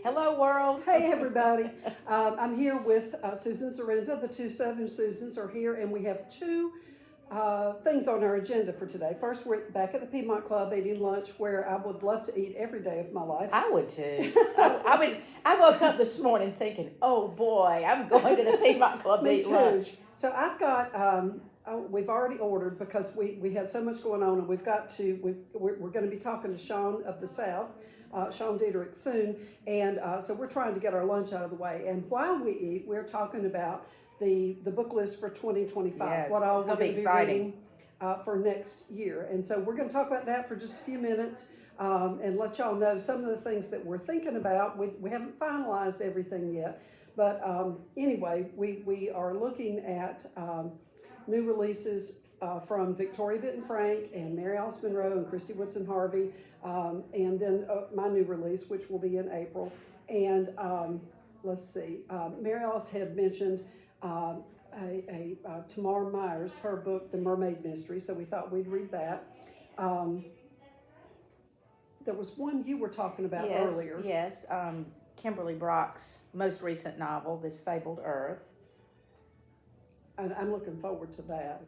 Hello, world. Hey, everybody. I'm here with Susan Zurenda. The two Southern Susans are here, and we have two things on our agenda for today. First, we're back at the Piedmont Club eating lunch, where I would love to eat every day of my life. I would too. I woke up this morning thinking, oh boy, I'm going to the Piedmont Club to Me eat too. lunch. So I've got. We've already ordered because we had so much going on, and we're going to be talking to Sean of the South, Sean Dietrich soon, and so we're trying to get our lunch out of the way. And while we eat, we're talking about the book list for 2025. Yes, what all it's we're gonna going be to be exciting. reading for next year. And so we're going to talk about that for just a few minutes and let y'all know some of the things that we're thinking about. We haven't finalized everything yet, but anyway, we are looking at new releases from Victoria Benton Frank and Mary Alice Monroe and Christy Woodson Harvey, and then my new release, which will be in April. And let's see, Mary Alice had mentioned Tamar Myers, her book, The Mermaid Mystery, so we thought we'd read that. There was one you were talking about earlier. Yes, Kimberly Brock's most recent novel, This Fabled Earth. And I'm looking forward to that.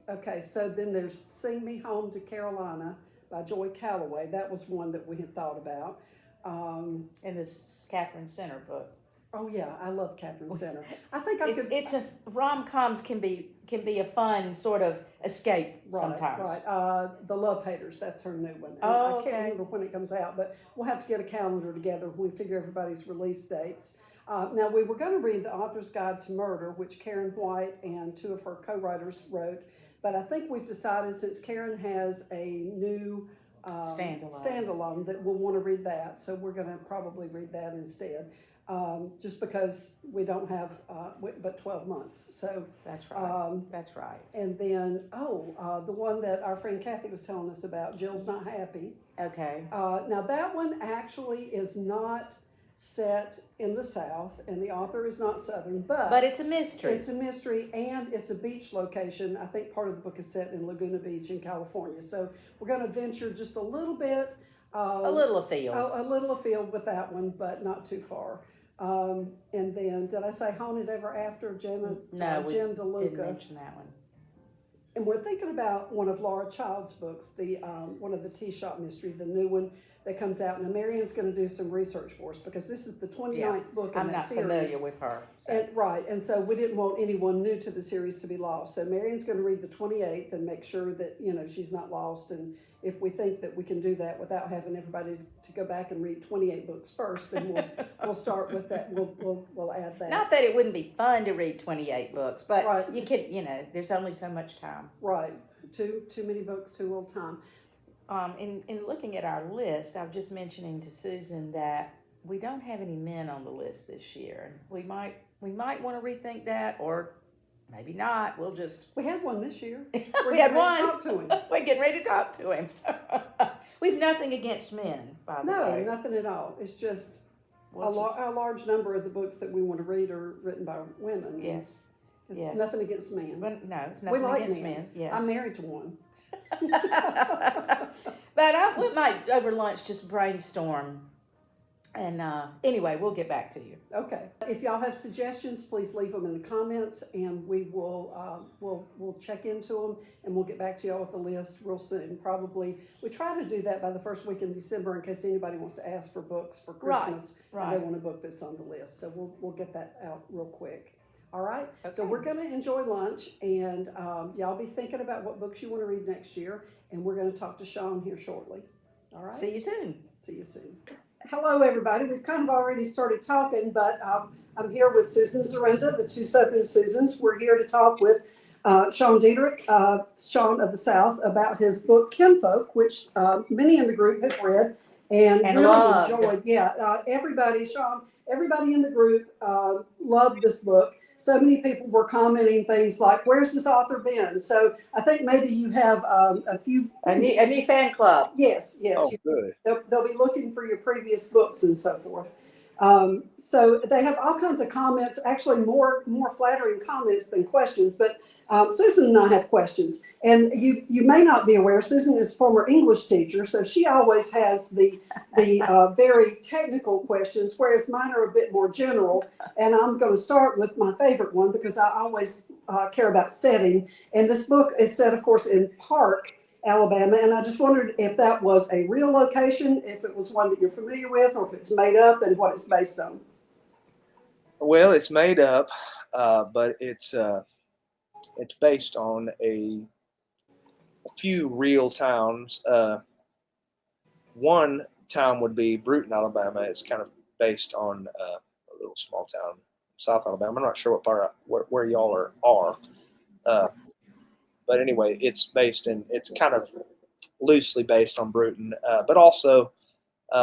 Okay, so then there's Sing Me Home to Carolina by Joy Calloway. That was one that we had thought about. And this Catherine Center book. Oh yeah, I love Catherine Center. I think It's a rom-coms can be a fun sort of escape sometimes. Right. The Love Haters, that's her new one. And Oh, I can't okay. remember when it comes out, but we'll have to get a calendar together when we figure everybody's release dates. Now, we were going to read The Author's Guide to Murder, which Karen White and two of her co-writers wrote, but I think we've decided, since Karen has a new standalone, that we'll want to read that, so we're going to probably read that instead, just because we don't have but 12 months. So That's right. That's right. And then, the one that our friend Kathy was telling us about, Jill's Not Happy. Okay. Now, that one actually is not set in the South, and the author is not Southern, but it's a mystery. It's a mystery, and it's a beach location. I think part of the book is set in Laguna Beach in California. So we're going to venture just a little bit. A little afield. A little afield with that one, but not too far. And then, did I say Haunted Ever After? Jen DeLuca. Didn't mention that one. And we're thinking about one of Laura Child's books, the one of the Tea Shop Mystery, the new one that comes out. Now, Marian's going to do some research for us because this is the 29th book in that series. I'm not familiar with her. So. And so we didn't want anyone new to the series to be lost. So Marian's going to read the 28th and make sure that, she's not lost. And if we think that we can do that without having everybody to go back and read 28 books first, then we'll start with that. We'll add that. Not that it wouldn't be fun to read 28 books, but right. You can, there's only so much time. Right. Too many books, too little time. In looking at our list, I was just mentioning to Susan that we don't have any men on the list this year. We might want to rethink that, or maybe not. We had one this year. We had one. Talk to him. We're getting ready to talk to him. We've nothing against men, by the way. No, nothing at all. It's just a large number of the books that we want to read are written by women. Yes. It's nothing against men. But no, it's nothing against men. Yes. I'm married to one. But we might over lunch just brainstorm. And anyway, we'll get back to you. Okay. If y'all have suggestions, please leave them in the comments, and we will we'll check into them, and we'll get back to y'all with the list real soon. Probably we try to do that by the first week in December in case anybody wants to ask for books for Christmas. Right. And they want a book that's on the list. So we'll get that out real quick. All right. Okay. So we're going to enjoy lunch, and y'all be thinking about what books you want to read next year, and we're going to talk to Sean here shortly. All right. See you soon. See you soon. Hello, everybody. We've kind of already started talking, but I'm here with Susan Zurenda, the two Southern Susans. We're here to talk with Sean Dietrich, Sean of the South, about his book Kinfolk, which many in the group have read and really loved. enjoyed. Yeah, everybody in the group loved this book. So many people were commenting things like, "Where's this author been?" So I think maybe you have a new fan club. Yes. Oh, good. They'll be looking for your previous books and so forth. So they have all kinds of comments, actually more flattering comments than questions. But Susan and I have questions, and you may not be aware, Susan is a former English teacher, so she always has the very technical questions, whereas mine are a bit more general. And I'm going to start with my favorite one because I always care about setting. And this book is set, of course, in Park, Alabama, and I just wondered if that was a real location, if it was one that you're familiar with, or if it's made up, and what it's based on. Well, it's made up, but it's based on a few real towns. One town would be Bruton, Alabama. It's kind of based on a little small town in South Alabama. I'm not sure what part where y'all are. But anyway, it's kind of loosely based on Bruton, but also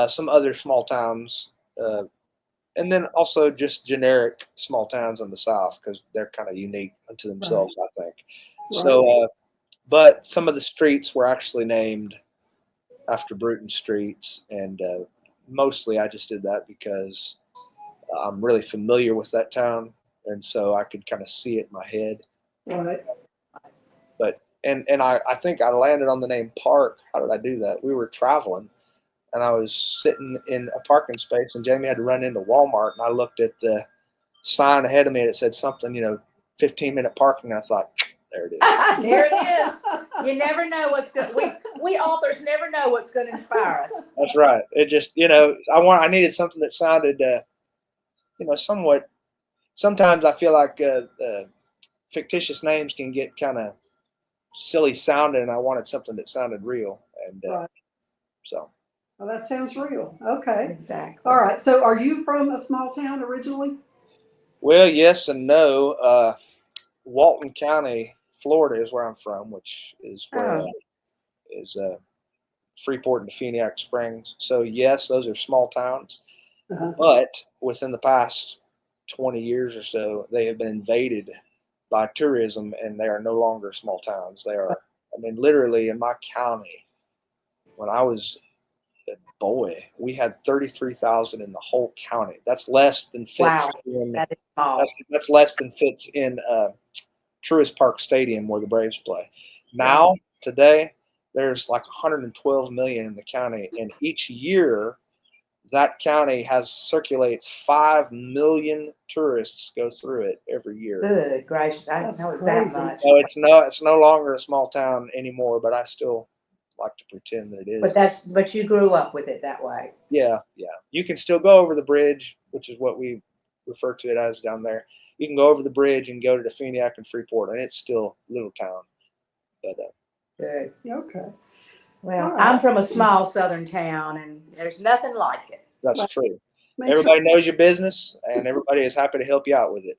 some other small towns, and then also just generic small towns in the South because they're kind of unique unto themselves, right. I think. Right. So, but some of the streets were actually named after Bruton streets, and mostly I just did that because I'm really familiar with that town, and so I could kind of see it in my head. Right. But and I think I landed on the name Park. How did I do that? We were traveling, and I was sitting in a parking space, and Jamie had to run into Walmart, and I looked at the sign ahead of me, and it said something, 15-minute parking. And I thought, there it is. There it is. You never know what's going. We authors never know what's going to inspire us. That's right. It just, I needed something that sounded, somewhat. Sometimes I feel like fictitious names can get kind of silly sounding, and I wanted something that sounded real, and right. So. Well, that sounds real. Okay. Exactly. All right. So, are you from a small town originally? Well, yes and no. Walton County, Florida, is where I'm from, which is where is Freeport and Defeniak Springs. So yes, those are small towns, but within the past 20 years or so, they have been invaded by tourism, and they are no longer small towns. They are, literally in my county, when I was a boy, we had 33,000 in the whole county. That's less than fits. Wow, in. That is small. That's less than fits in Truist Park Stadium where the Braves play. Now, today, there's like 112 million in the county, and each year, that county circulates 5 million tourists go through it every year. Good gracious, I didn't know it's that much. No, it's no longer a small town anymore, but I still like to pretend that it is. But you grew up with it that way. Yeah. You can still go over the bridge, which is what we refer to it as down there. You can go over the bridge and go to Defeniak and Freeport, and it's still a little town. But good. Okay. Well, right. I'm from a small southern town, and there's nothing like it. That's true. Everybody knows your business, and everybody is happy to help you out with it.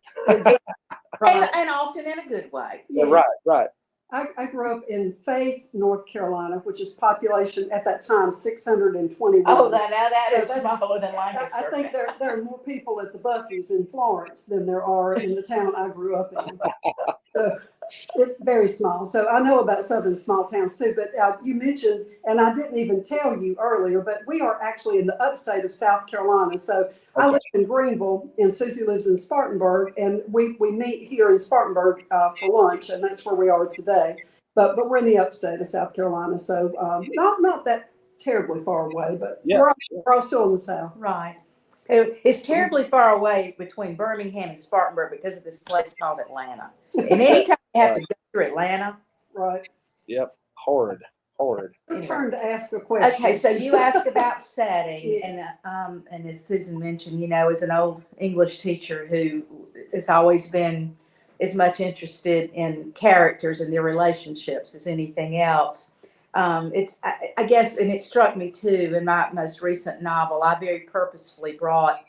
Right. And often in a good way. Yeah. Right. I grew up in Faith, North Carolina, which is population at that time 621. Oh, now that is smaller than Lancaster. I think there are more people at the Buc-ee's in Florence than there are in the town I grew up in. So it's very small. So I know about southern small towns too. But you mentioned, and I didn't even tell you earlier, but we are actually in the upstate of South Carolina. So I live in Greenville, and Susie lives in Spartanburg, and we meet here in Spartanburg for lunch, and that's where we are today. But we're in the upstate of South Carolina, so not that terribly far away, but we're all still in the South. Right. It's terribly far away between Birmingham and Spartanburg because of this place called Atlanta. And anytime you have to go through Atlanta. Right. Yep. Horrid. Your turn to ask a question. Okay, so you asked about setting, yes. And as Susan mentioned, as an old English teacher who has always been as much interested in characters and their relationships as anything else. I guess, and it struck me too, in my most recent novel, I very purposefully brought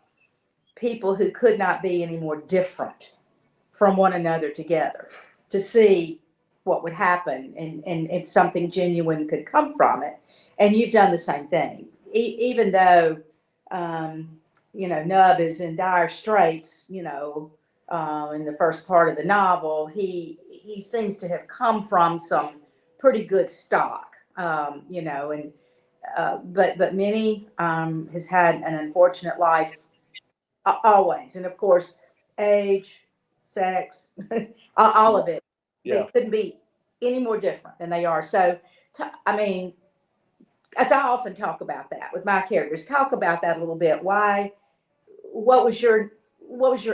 people who could not be any more different from one another together to see what would happen and if something genuine could come from it. And you've done the same thing. Even though, Nub is in dire straits, in the first part of the novel, he seems to have come from some pretty good stock. But Minnie has had an unfortunate life always. And of course, age, sex, all of it. They Yeah. couldn't be any more different than they are. So, I mean, as I often talk about that with my characters, talk about that a little bit. Why? What was your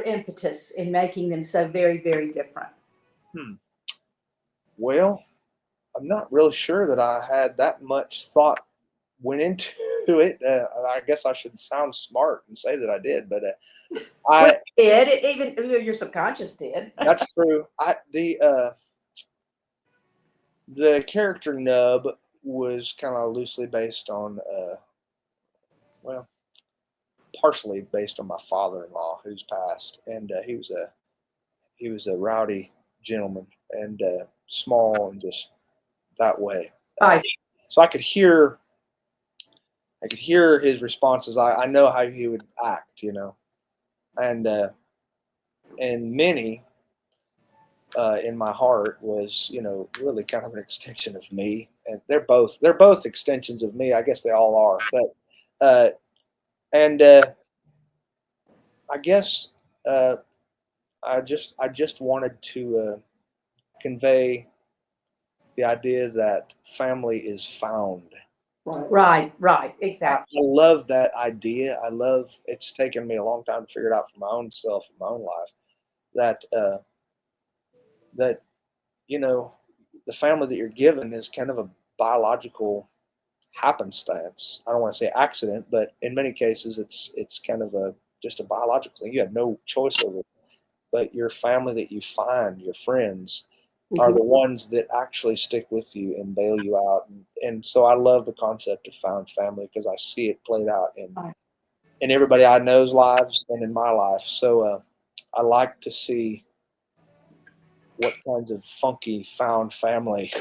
impetus in making them so very, very different? Hmm. Well, I'm not really sure that I had that much thought went into it. I guess I should sound smart and say that I did, but Well, I it did. It, even your subconscious did. that's true. The character Nub was kind of loosely based on well, partially based on my father-in-law who's passed, and he was a rowdy gentleman and small and just that way. I So I could hear his responses. I know how he would act, you know, and Minnie in my heart was, you know, really kind of an extension of me, and they're both extensions of me. I guess they all are, but and I guess uh, I just wanted to convey the idea that family is found. Right. right, I exactly. love that idea. I love it's taken me a long time to figure it out for my own self in my own life that that you know the family that you're given is kind of a biological happenstance. I don't want to say accident, but in many cases it's kind of a just a biological thing. You have no choice over it. But your family that you find, your friends, are Mhm. the ones that actually stick with you and bail you out. And so I love the concept of found family because I see it played out Right. in everybody I know's lives and in my life. So I like to see what kinds of funky found family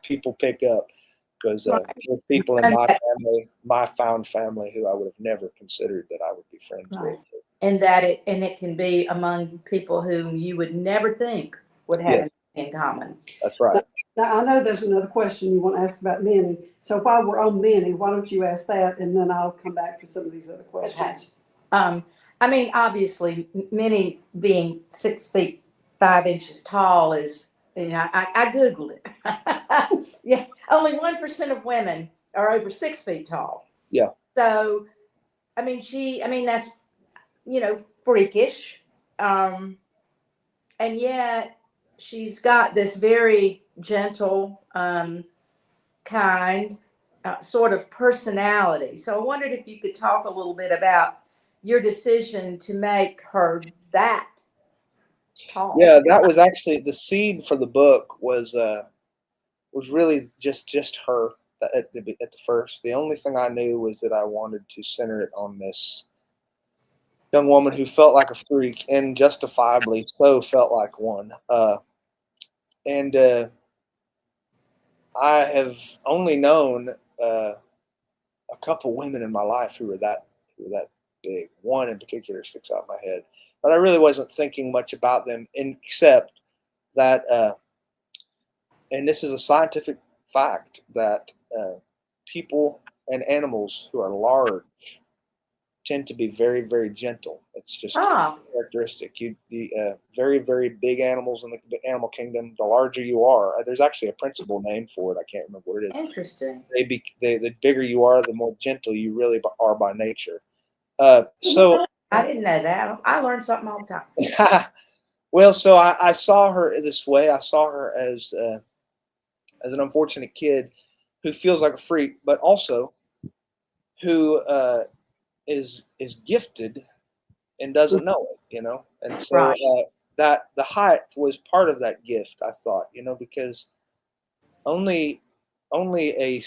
people pick up because Right. there's people in And my that, family, my found family, who I would have never considered that I would be friends right. with. And it can be among people whom you would never think would have Yes, anything in common. that's right. Now, I know there's another question you want to ask about Minnie. So while we're on Minnie, why don't you ask that, and then I'll come back to some of these other questions. Um, I mean, obviously, many being 6 feet 5 inches tall is, you know, I Googled it. Yeah, only 1% of women are over 6 feet tall. Yeah. So, I mean, that's, freakish. Um, and yet she's got this very gentle, kind, sort of personality. So I wondered if you could talk a little bit about your decision to make her that tall. Yeah, that was actually the seed for the book was really just her at the first. The only thing I knew was that I wanted to center it on this young woman who felt like a freak and justifiably so felt like one. And I have only known a couple women in my life who were that big. One in particular sticks out in my head, but I really wasn't thinking much about them except that. And this is a scientific fact that people and animals who are large tend to be very, very gentle. It's just Ah, characteristic. The very, very big animals in the animal kingdom, the larger you are, there's actually a principal name for it. I can't remember what it is. interesting. The bigger you are, the more gentle you really are by nature. So, I didn't know that. I learned something all the time. well, so I saw her this way. I saw her as an unfortunate kid who feels like a freak, but also who is gifted and doesn't know it, you know. And so Right. that the height was part of that gift. I thought, you know, because only a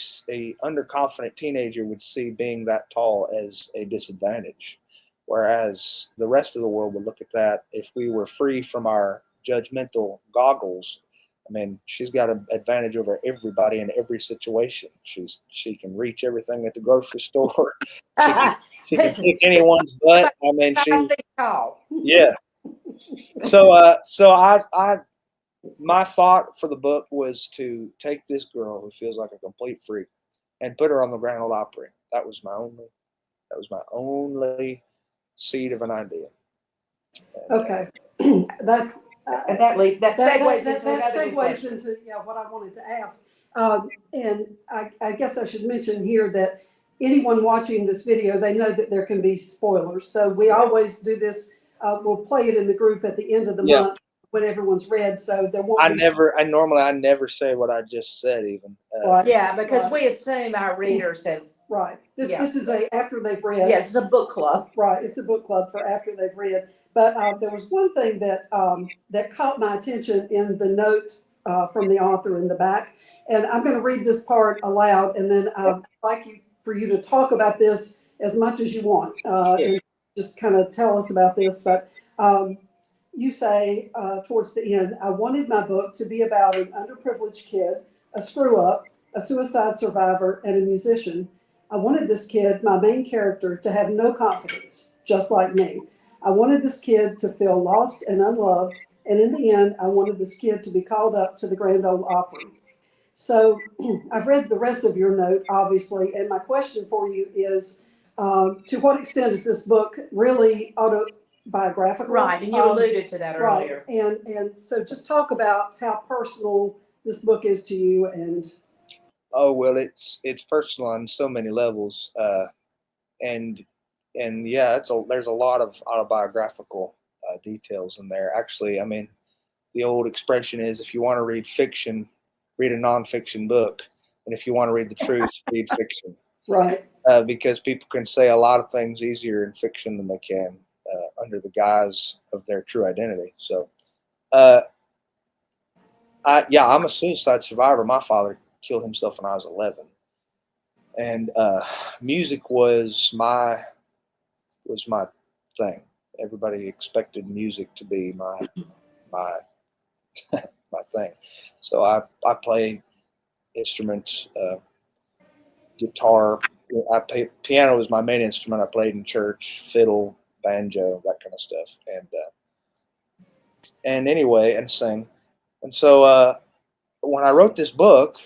underconfident teenager would see being that tall as a disadvantage, whereas the rest of the world would look at that if we were free from our judgmental goggles. I mean, she's got an advantage over everybody in every situation. She can reach everything at the grocery store. She can she can Listen, kick anyone's butt. I mean, 5 feet tall. yeah. So I my thought for the book was to take this girl who feels like a complete freak and put her on the Grand Ole Opry. That was my only seed of an idea. Okay. That's, And that leads, that segues that into another good segues question. into, yeah, what I wanted to ask. And I guess I should mention here that anyone watching this video, they know that there can be spoilers. So we always do this, we'll play it in the group at the end of the Yeah. month when everyone's read, so there won't I be. never say what I just said even. Right, Yeah, because right. we assume our readers have, right. Yeah. This is after they've read. yes, it's a book club. Right, it's a book club for after they've read. But there was one thing that that caught my attention in the note from the author in the back, and I'm going to read this part aloud, and then I'd like for you to talk about this as much as you want, and just kind of tell us about this. But you say towards the end, I wanted my book to be about an underprivileged kid, a screw up, a suicide survivor, and a musician. I wanted this kid, my main character, to have no confidence, just like me. I wanted this kid to feel lost and unloved, and in the end, I wanted this kid to be called up to the Grand Ole Opry. So I've read the rest of your note, obviously, and my question for you is, to what extent is this book really autobiographical? Right, and you alluded to that Right, earlier. and so just talk about how personal this book is to you. And Oh well, it's personal on so many levels, and yeah, there's a lot of autobiographical details in there. Actually, I mean, the old expression is, if you want to read fiction, read a nonfiction book, and if you want to read the truth, read fiction. right, Because people can say a lot of things easier in fiction than they can under the guise of their true identity. So, I'm a suicide survivor. My father killed himself when I was 11, and music was my thing. Everybody expected music to be my my thing. So I play instruments, guitar. Piano was my main instrument. I played in church, fiddle, banjo, that kind of stuff, and anyway, and sing. And so when I wrote this book,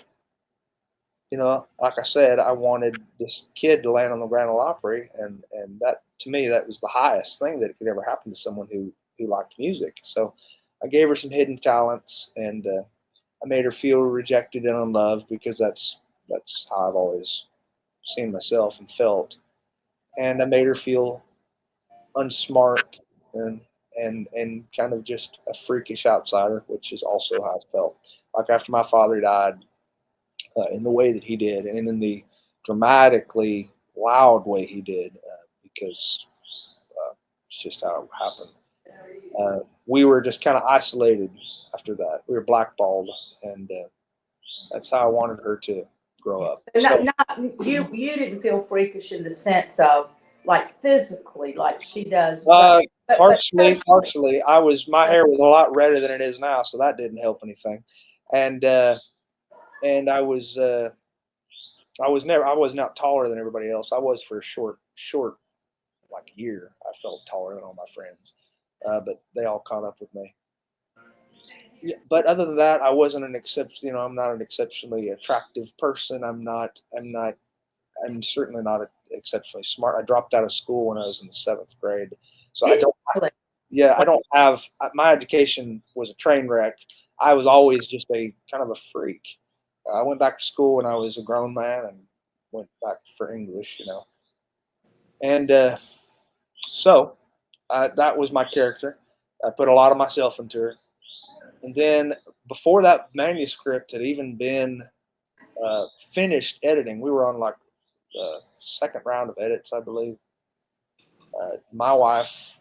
like I said, I wanted this kid to land on the Grand Ole Opry, and that, to me, that was the highest thing that could ever happen to someone who liked music. So I gave her some hidden talents, and I made her feel rejected and unloved, because that's how I've always seen myself and felt. And I made her feel unsmart and kind of just a freakish outsider, which is also how I felt. Like after my father died, in the way that he did, and in the dramatically loud way he did, because it's just how it happened. We were just kind of isolated after that. We were blackballed, and that's how I wanted her to grow up. So, You didn't feel freakish in the sense of like physically, like she does. partially, my hair was a lot redder than it is now, so that didn't help anything, and I was I was not taller than everybody else. I was for a short like a year. I felt taller than all my friends, but they all caught up with me. Yeah, but other than that, I wasn't an exception. I'm not an exceptionally attractive person. I'm certainly not exceptionally smart. I dropped out of school when I was in the 7th grade, so I don't. Yeah, I don't have. My education was a train wreck. I was always just a kind of a freak. I went back to school when I was a grown man and went back for English, and so that was my character. I put a lot of myself into her, and then before that manuscript had even been finished editing, we were on like the second round of edits, I believe. My wife,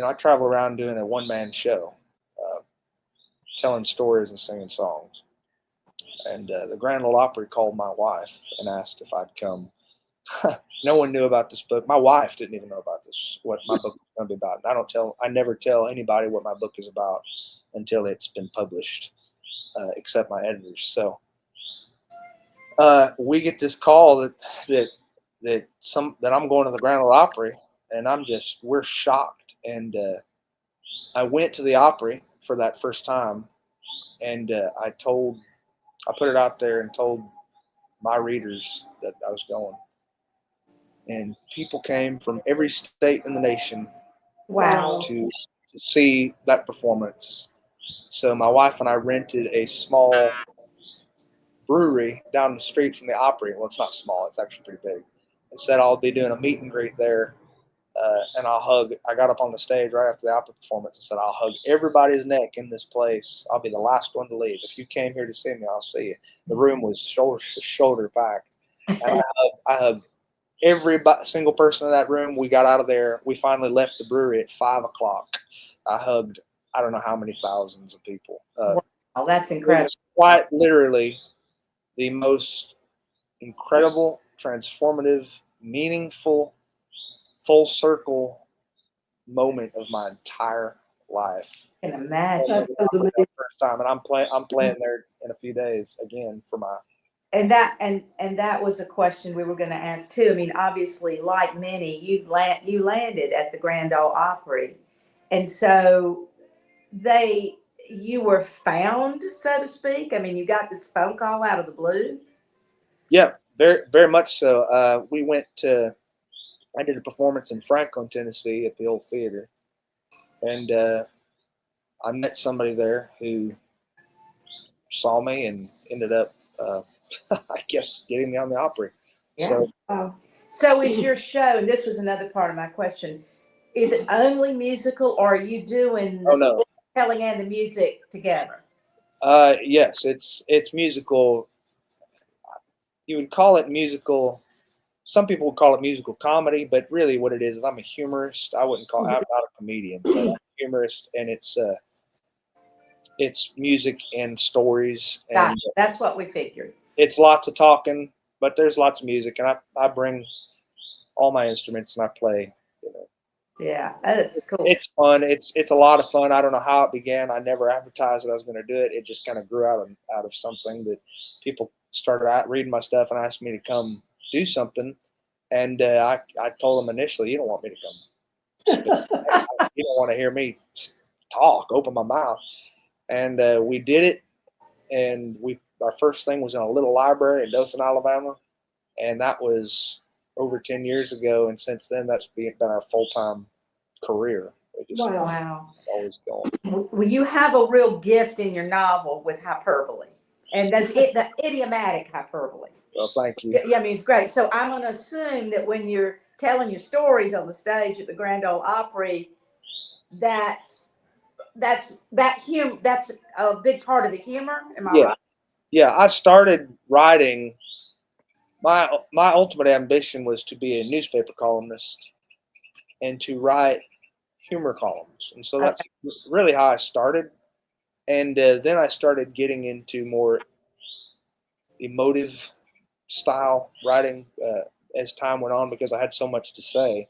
I travel around doing a one-man show, telling stories and singing songs. And the Grand Ole Opry called my wife and asked if I'd come. No one knew about this book. My wife didn't even know about this, what my book was going to be about. And I never tell anybody what my book is about until it's been published, except my editors. So we get this call that I'm going to the Grand Ole Opry, and we're shocked. And I went to the Opry for that first time, and I put it out there and told my readers that I was going. And people came from every state in the nation Wow. to to see that performance. So my wife and I rented a small brewery down the street from the Opry. Well, it's not small; it's actually pretty big. And said I'll be doing a meet and greet there, and I'll hug. I got up on the stage right after the opera performance and said I'll hug everybody's neck in this place. I'll be the last one to leave. If you came here to see me, I'll see you. The room was shoulder to shoulder packed, and I hugged every single person in that room. We got out of there. We finally left the brewery at 5 o'clock. I hugged I don't know how many thousands of people. Wow, that's incredible. Quite literally the most incredible, transformative, meaningful, full circle moment of my entire life. I can imagine. That sounds amazing. First time, and I'm playing there in a few days again for my. And that was a question we were going to ask too. I mean, obviously, like many, you landed at the Grand Ole Opry, and so you were found, so to speak. I mean, you got this phone call out of the blue. Yeah, very very much so. We went to. I did a performance in Franklin, Tennessee, at the old theater, and I met somebody there who saw me and ended up, I guess, getting me on the Opry. Yeah. So is your show, and this was another part of my question, is it only musical, or are you doing the storytelling and the music together? Yes, it's musical. You would call it musical. Some people would call it musical comedy, but really what it is I'm a humorist. I wouldn't call I'm not a comedian, but I'm a humorist, and it's music and stories. And that's what we figured. It's lots of talking, but there's lots of music, and I bring all my instruments and I play. Yeah, that's cool. It's fun. It's a lot of fun. I don't know how it began. I never advertised that I was going to do it. It just kind of grew out of something that people started out reading my stuff and asked me to come do something. And I told them initially, you don't want me to come. You don't want to hear me talk, open my mouth. And we did it. And our first thing was in a little library in Dothan, Alabama. And that was over 10 years ago. And since then, that's been our full-time career. Wow. Always going. Well, you have a real gift in your novel with hyperbole. And that's the idiomatic hyperbole. Well, thank you. Yeah, I mean, it's great. So I'm going to assume that when you're telling your stories on the stage at the Grand Ole Opry, that's a big part of the humor. Am I right? Yeah, I started writing. My ultimate ambition was to be a newspaper columnist and to write humor columns, and so that's really how I started. And then I started getting into more emotive style writing as time went on because I had so much to say,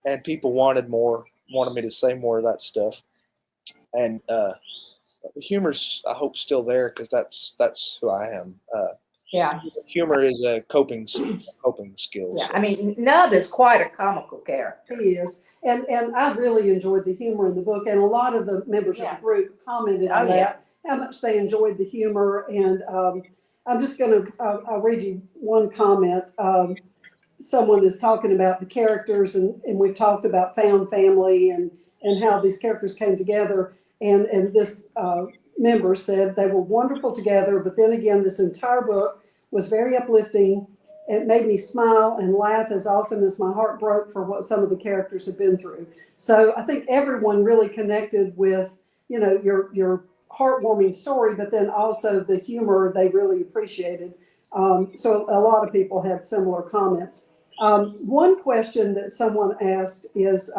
and people wanted me to say more of that stuff. And the humor's, I hope, still there because that's who I am. Yeah. Humor is a coping skill. Yeah, I mean, Nub is quite a comical character. He is, and I really enjoyed the humor in the book, and a lot of the members of the group commented on that, how much they enjoyed the humor. And I'm just going to I'll read you one comment. Someone is talking about the characters, and we've talked about found family and how these characters came together. And this member said they were wonderful together, but then again, this entire book was very uplifting. It made me smile and laugh as often as my heart broke for what some of the characters have been through. So I think everyone really connected with, your heartwarming story, but then also the humor they really appreciated. So a lot of people had similar comments. One question that someone asked is,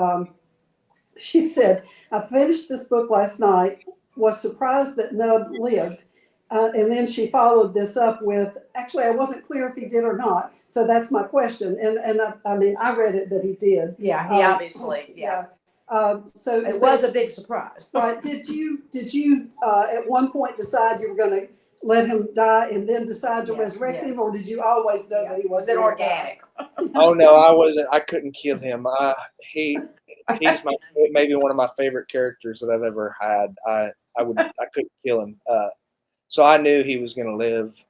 she said, I finished this book last night, was surprised that Nub lived. And then she followed this up with, actually, I wasn't clear if he did or not. So that's my question. And I mean, I read it that he did. Yeah, he obviously, yeah. So it was a big surprise. Right. Did you at one point decide you were going to let him die and then decide to resurrect him, or did you always know that he was organic? Oh no, I wasn't. I couldn't kill him. He's maybe one of my favorite characters that I've ever had. I couldn't kill him. So I knew he was going to live.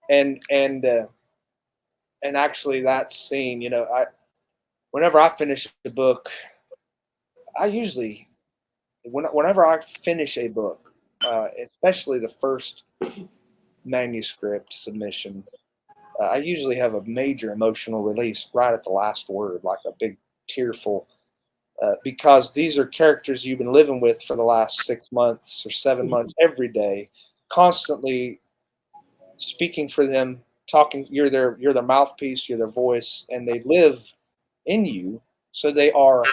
And actually that scene, whenever I finish the book, I usually, whenever I finish a book, especially the first manuscript submission, I usually have a major emotional release right at the last word, like a big tearful, because these are characters you've been living with for the last 6 months or 7 months every day, constantly speaking for them, talking. You're their mouthpiece, you're their voice, and they live in you, so they are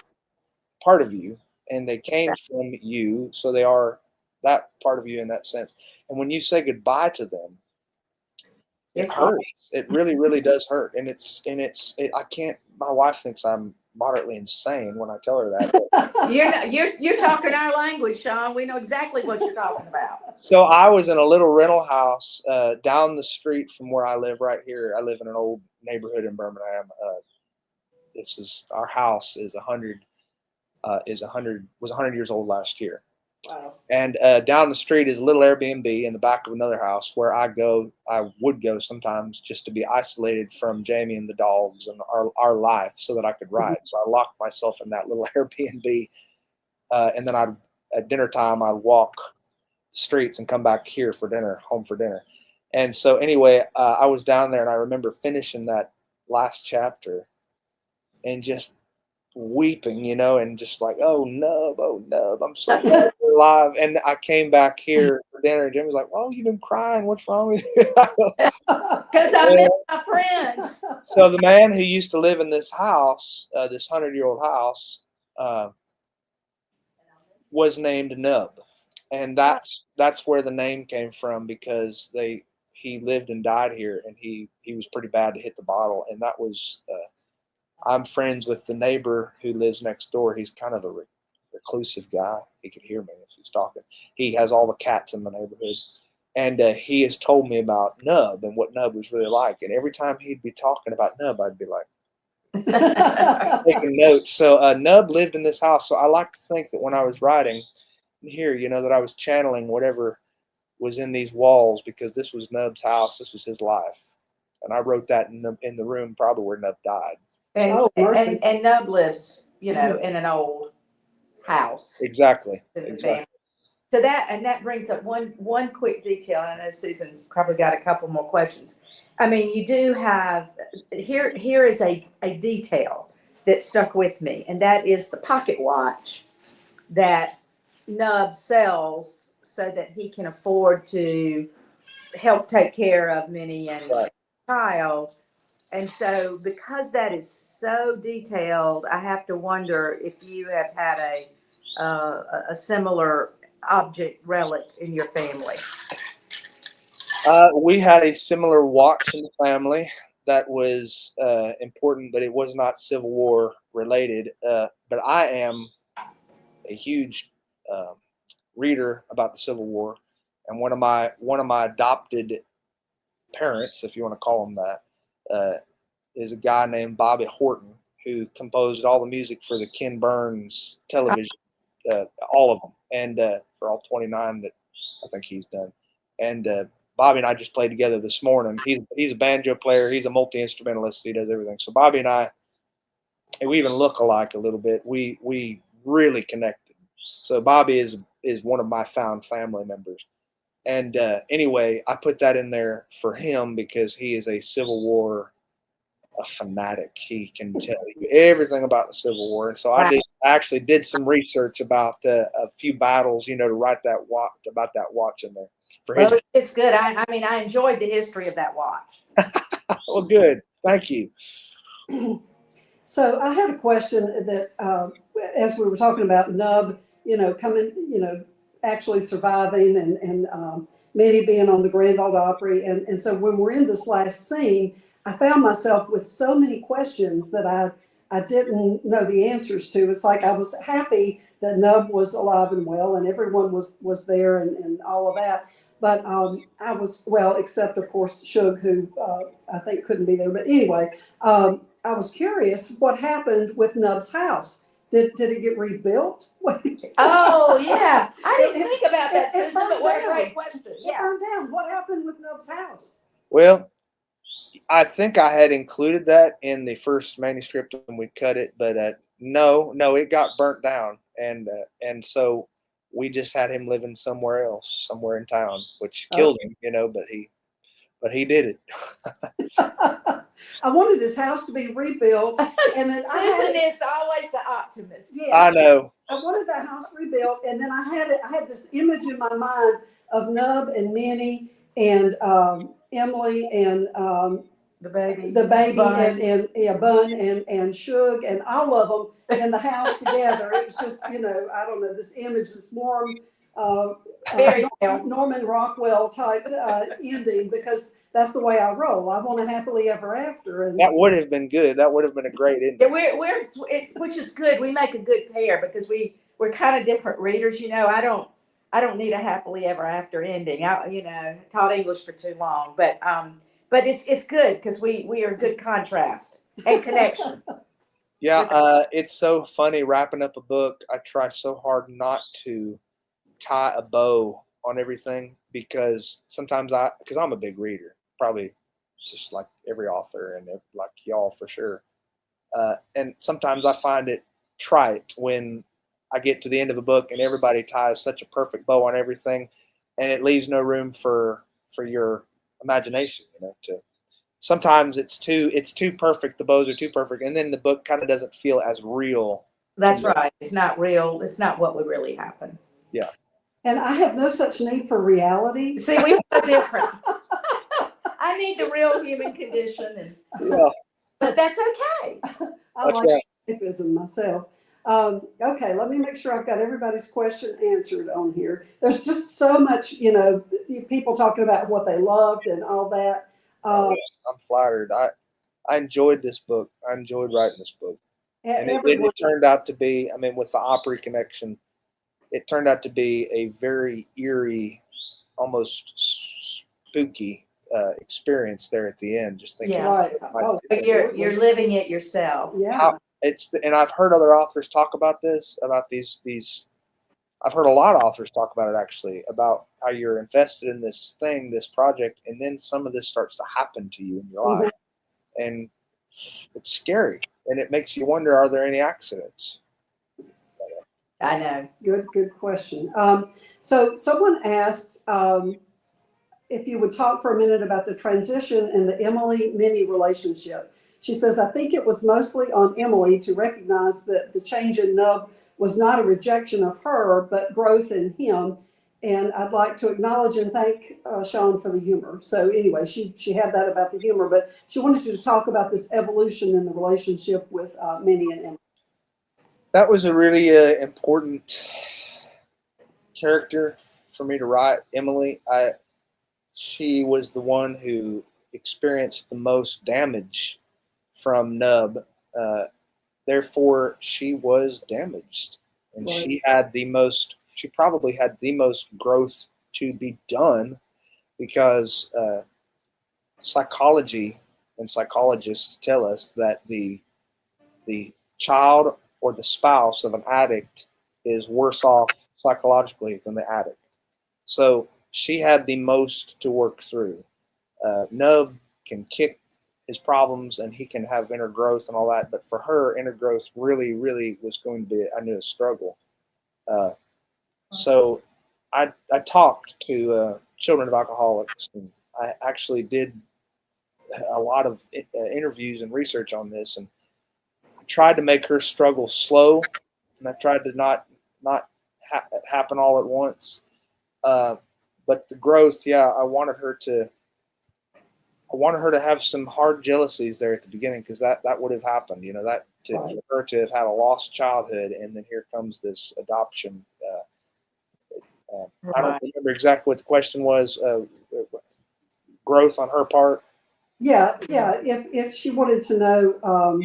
part of you, and they came from you, so they are that part of you in that sense. And when you say goodbye to them, it It's hard. hurts. It really, really does hurt. And I can't. My wife thinks I'm moderately insane when I tell her that. You're talking our language, Sean. We know exactly what you're talking about. So I was in a little rental house down the street from where I live right here. I live in an old neighborhood in Birmingham. This is our house is 100 was 100 years old last year. Wow. And down the street is a little Airbnb in the back of another house where I would go sometimes just to be isolated from Jamie and the dogs and our life so that I could write. So I locked myself in that little Airbnb. And then at dinner time, I'd walk the streets and come back here for dinner, home for dinner. And so anyway, I was down there and I remember finishing that last chapter and just weeping, and just like, oh Nub, I'm so glad you're alive. And I came back here for dinner, and Jim was like, "Oh, you've been crying. What's wrong with you?" Because I miss my friends. So the man who used to live in this house, this 100-year-old house, was named Nub, and that's where the name came from, because he lived and died here, and he was pretty bad to hit the bottle, and that was. I'm friends with the neighbor who lives next door. He's kind of a reclusive guy. He could hear me if he's talking. He has all the cats in the neighborhood. And he has told me about Nub and what Nub was really like. And every time he'd be talking about Nub, I'd be like, taking notes. So Nub lived in this house. So I like to think that when I was writing here, that I was channeling whatever was in these walls, because this was Nub's house. This was his life. And I wrote that in the room probably where Nub died. And Nub lives, in an old house. Exactly. So that brings up one quick detail. I know Susan's probably got a couple more questions. I mean, you do have here is a detail that stuck with me, and that is the pocket watch that Nub sells so that he can afford to help take care of Minnie and child. And so, because that is so detailed, I have to wonder if you have had a similar object relic in your family. We had a similar watch in the family that was important, but it was not Civil War related. But I am a huge reader about the Civil War, and one of my adopted parents, if you want to call them that, is a guy named Bobby Horton, who composed all the music for the Ken Burns television, all of them, and for all 29 that I think he's done. And Bobby and I just played together this morning. He's a banjo player. He's a multi-instrumentalist. He does everything. So Bobby and I, and we even look alike a little bit. We really connected. So Bobby is one of my found family members. And anyway, I put that in there for him because he is a Civil War fanatic. He can tell you everything about the Civil War. And so I actually did some research about a few battles, to write about that watch in there. Well, it's good. I mean, I enjoyed the history of that watch. Well, good. Thank you. So I had a question that, as we were talking about Nub, coming, actually surviving, and Minnie being on the Grand Ole Opry. And so when we're in this last scene, I found myself with so many questions that I didn't know the answers to. It's like I was happy that Nub was alive and well, and everyone was there, and all of that. But I was, well, except of course Shug, who I think couldn't be there. But anyway, I was curious what happened with Nub's house. Did it get rebuilt? Oh yeah, I didn't think about that, Susan. But what a great question. Yeah, it burned down. What happened with Nub's house? Well, I think I had included that in the first manuscript when we cut it, but no, it got burnt down. and so we just had him living somewhere else, somewhere in town, which Oh. killed him, but he did it. I wanted his house to be rebuilt, and then Susan is always the optimist. yes, I know. I wanted that house rebuilt, and then I had this image in my mind of Nub and Minnie and Emily and The baby. Bun. Bun. and Bun and Shug and all of them in the house together. It was just, I don't know, this image, this warm Very well. Norman Rockwell type ending, because that's the way I roll. I want a happily ever after. And That would have been good. That would have been a great ending. Yeah, which is good. We make a good pair because we're kind of different readers. I don't need a happily ever after ending. I taught English for too long, but it's good because we are a good contrast and connection. Yeah, it's so funny wrapping up a book. I try so hard not to tie a bow on everything because sometimes because I'm a big reader, probably just like every author and like y'all for sure. And sometimes I find it trite when I get to the end of a book and everybody ties such a perfect bow on everything, and it leaves no room for your imagination. Sometimes it's too perfect. The bows are too perfect, and then the book kind of doesn't feel as real. That's right. It's not real. It's not what would really happen. Yeah. And I have no such need for reality. See, we're so different. I need the real human condition, but that's okay. I like escapism myself. Okay, let me make sure I've got everybody's question answered on here. There's just so much, people talking about what they loved and all that. I'm flattered. I enjoyed this book. I enjoyed writing this book. And it turned out to be, with the Opry connection, it turned out to be a very eerie, almost spooky experience there at the end. Just thinking, right. But you're living it yourself. Yeah. And I've heard other authors talk about this, about these. I've heard a lot of authors talk about it actually, about how you're invested in this thing, this project, and then some of this starts to happen to you in your life, and it's scary, and it makes you wonder: are there any accidents? I know. Good question. So someone asked if you would talk for a minute about the transition in the Emily-Minnie relationship. She says, I think it was mostly on Emily to recognize that the change in Nub was not a rejection of her, but growth in him. And I'd like to acknowledge and thank Sean for the humor. So anyway, she had that about the humor, but she wanted you to talk about this evolution in the relationship with Minnie and Emily. That was a really important character for me to write. Emily, she was the one who experienced the most damage from Nub. Therefore, she was damaged, and she probably had the most growth to be done, because psychology and psychologists tell us that the child or the spouse of an addict is worse off psychologically than the addict. So she had the most to work through. Nub can kick his problems and he can have inner growth and all that, but for her, inner growth really, really was going to be, I knew, a struggle. So I talked to children of alcoholics, and I actually did a lot of interviews and research on this, and I tried to make her struggle slow, and I tried to not happen all at once. But the growth, I wanted her to have some hard jealousies there at the beginning, because that would have happened, for her to have had a lost childhood, and then here comes this adoption. I don't remember exactly what the question was. Growth on her part. Yeah. If she wanted to know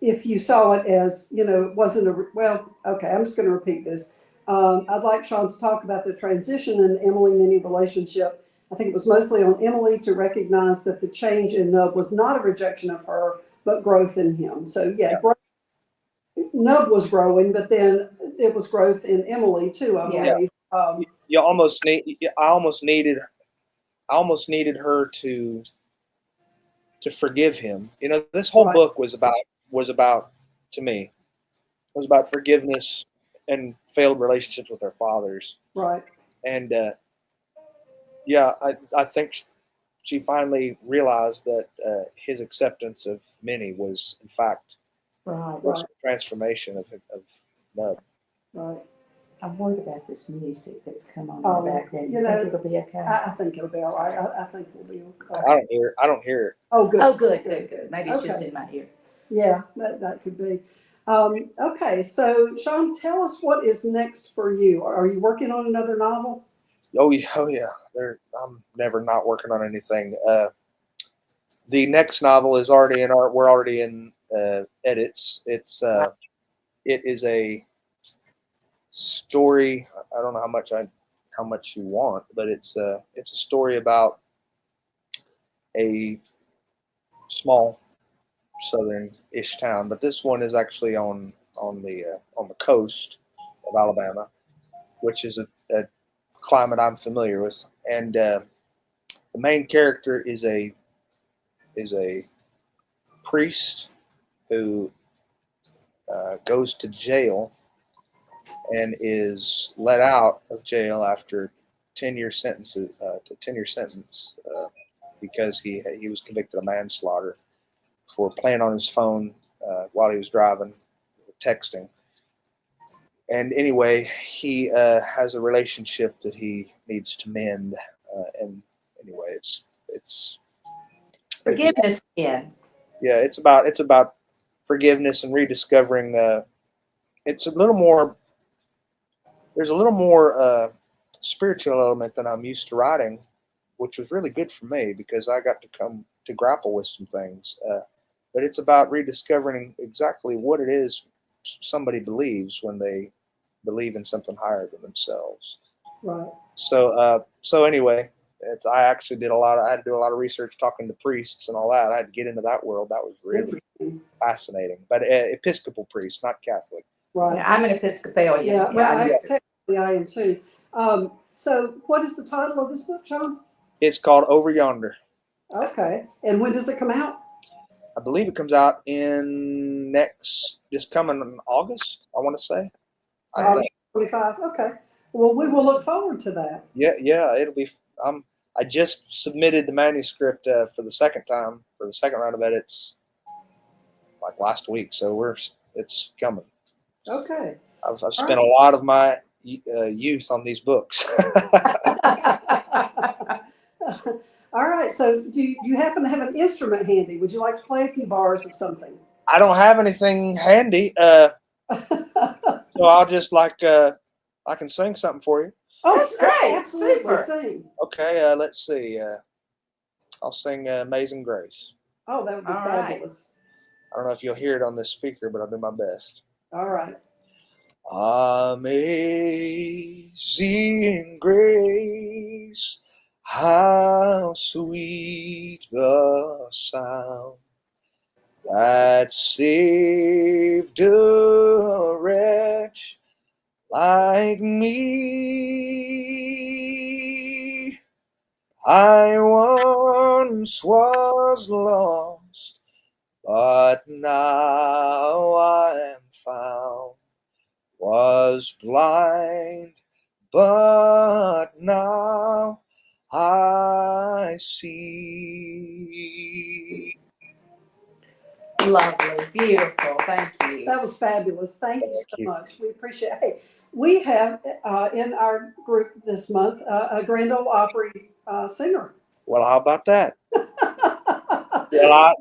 if you saw it as, it wasn't okay, I'm just going to repeat this. I'd like Sean to talk about the transition in the Emily-Minnie relationship. I think it was mostly on Emily to recognize that the change in Nub was not a rejection of her, but growth in him. So Nub was growing, but then it was growth in Emily too, I believe. I almost needed her to forgive him. This whole book was about to me. It was about forgiveness and failed relationships with their fathers. Right. And yeah, I think she finally realized that his acceptance of Minnie was, in fact, Right. Right. the transformation of Nub. Right. I'm worried about this music that's come on Oh, in the background. you You know, think it'll be okay? I think it'll be all right. I think we'll be okay. I don't hear it. Oh, good. Oh, good. Maybe it's just Okay. in my ear. Yeah, that could be. Okay, so Sean, tell us what is next for you. Are you working on another novel? Oh yeah. I'm never not working on anything. The next novel is already in art. We're already in edits. It is a story. I don't know how much you want, but it's a story about a small southern-ish town. But this one is actually on the coast of Alabama, which is a climate I'm familiar with. And the main character is a priest who goes to jail and is let out of jail after 10-year sentences 10-year sentence because he was convicted of manslaughter for playing on his phone while he was driving, texting. And anyway, he has a relationship that he needs to mend. And anyway, it's Forgiveness again. yeah, it's about forgiveness and rediscovering. It's a little more. There's a little more spiritual element than I'm used to writing, which was really good for me because I got to come to grapple with some things. But it's about rediscovering exactly what it is somebody believes when they believe in something higher than themselves. Right. So anyway, I actually I had to do a lot of research talking to priests and all that. I had to get into that world. That was really fascinating. But Episcopal priest, not Catholic. Right. Yeah, I'm an Episcopalian. Yeah, well, I know. technically I am too. So what is the title of this book, Sean? It's called Over Yonder. Okay. And when does it come out? I believe it comes out in this coming August, I want to say. I think. 25. Okay. Well, we will look forward to that. Yeah, it'll be. I just submitted the manuscript for the second time for the second round of edits, like last week. So it's coming. Okay. I've spent a lot of my youth on these books. All right. So do you happen to have an instrument handy? Would you like to play a few bars of something? I don't have anything handy, so I'll just I can sing something for you. Oh, That's great. absolutely. Super. Sing. Okay, let's see. I'll sing Amazing Grace. Oh, that would be All right. fabulous. I don't know if you'll hear it on this speaker, but I'll do my best. All right. Amazing grace, how sweet the sound that saved a wretch like me. I once was lost, but now I am found. Was blind, but now I see. Lovely, beautiful. Thank you. That was fabulous. Thank you so you. much. We appreciate it. Hey, we have in our group this month a Grand Ole Opry singer. Well, how about that? Well,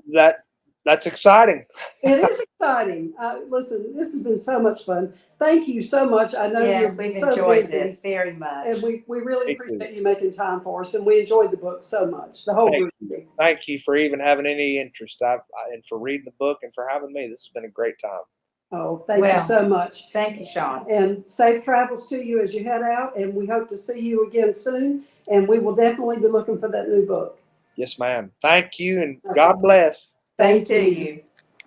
that's exciting. It is exciting. Listen, this has been so much fun. Thank you so much. I know Yes, you're we've so enjoyed busy, this very much. and we really Me too. appreciate you making time for us. And we enjoyed the book so much. The whole group. Thank you for even having any interest. And for reading the book and for having me. This has been a great time. Oh, thank you Well, so much. Thank you, Sean. And safe travels to you as you head out. And we hope to see you again soon. And we will definitely be looking for that new book. Yes, ma'am. Thank you, and God bless. Same to you.